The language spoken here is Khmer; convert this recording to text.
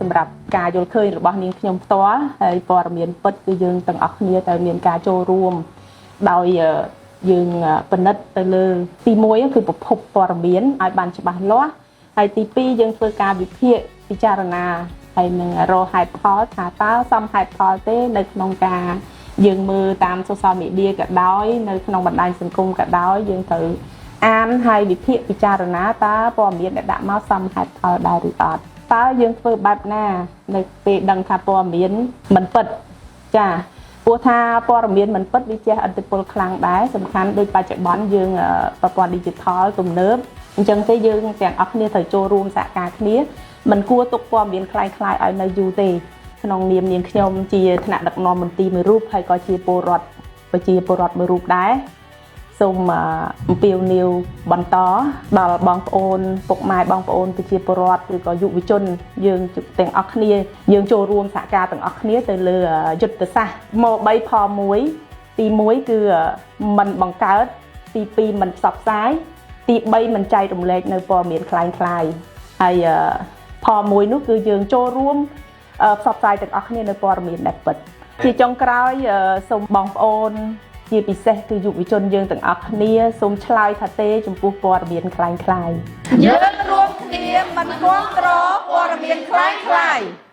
សម្រាប់ការយល់ឃើញរបស់នាងខ្ញុំផ្ទាល់ហើយព័ត៌មានពិតគឺយើងទាំងអស់គ្នាត្រូវមានការចូលរួមដោយយើងពិនិត្យទៅលើទី1គឺប្រភពព័ត៌មានឲ្យបានច្បាស់លាស់ហើយទី2យើងធ្វើការវិភាគពិចារណាហើយនឹងរកហេតុផលថាតើសមហេតុផលទេនៅក្នុងការយើងមើលតាម social media ក៏ដោយនៅក្នុងបណ្ដាញសង្គមក៏ដោយយើងត្រូវអានហើយវិភាគពិចារណាតើព័ត៌មានដែលដាក់មកសមហេតុផលដែរឬអត់តើយើងធ្វើបែបណានៅពេលដឹងថាព័ត៌មានមិនពិតចាព្រោះថាព័ត៌មានមិនពិតវាជះឥទ្ធិពលខ្លាំងដែរសំខាន់ដូចបច្ចុប្បន្នយើងប្រព័ន្ធ digital ទំនើបអញ្ចឹងទេយើងទាំងអស់គ្នាត្រូវចូលរួមសហការគ្នាមិនគួរទុកព័ត៌មានคล้ายៗឲ្យនៅយូរទេក្នុងនាមនាងខ្ញុំជាថ្នាក់ដឹកនាំមន្ទីរមួយរូបហើយក៏ជាពលរដ្ឋប្រជាពលរដ្ឋមួយរូបដែរសូមអំពាវនាវបន្តដល់បងប្អូនពុកម៉ែបងប្អូនប្រជាពលរដ្ឋឬក៏យុវជនយើងទាំងអស់គ្នាយើងចូលរួមសហការទាំងអស់គ្នាទៅលើយុទ្ធសាស្ត្រមក3ផល1ទី1គឺមិនបង្កើតទី2មិនផ្សព្វផ្សាយទី3មិនចែករំលែកនៅព័ត៌មានคล้ายៗហើយផល1នោះគឺយើងចូលរួមផ្សព្វផ្សាយទាំងអស់គ្នានៅព័ត៌មានដែលពិតជាចុងក្រោយសូមបងប្អូនជាពិសេសគឺយុវជនយើងទាំងអស់គ្នាសូមឆ្លើយថាទេចំពោះព័ត៌មានคล้ายៗយើងរួមគ្នាមិនគ្រប់គ្រងព័ត៌មានคล้ายៗ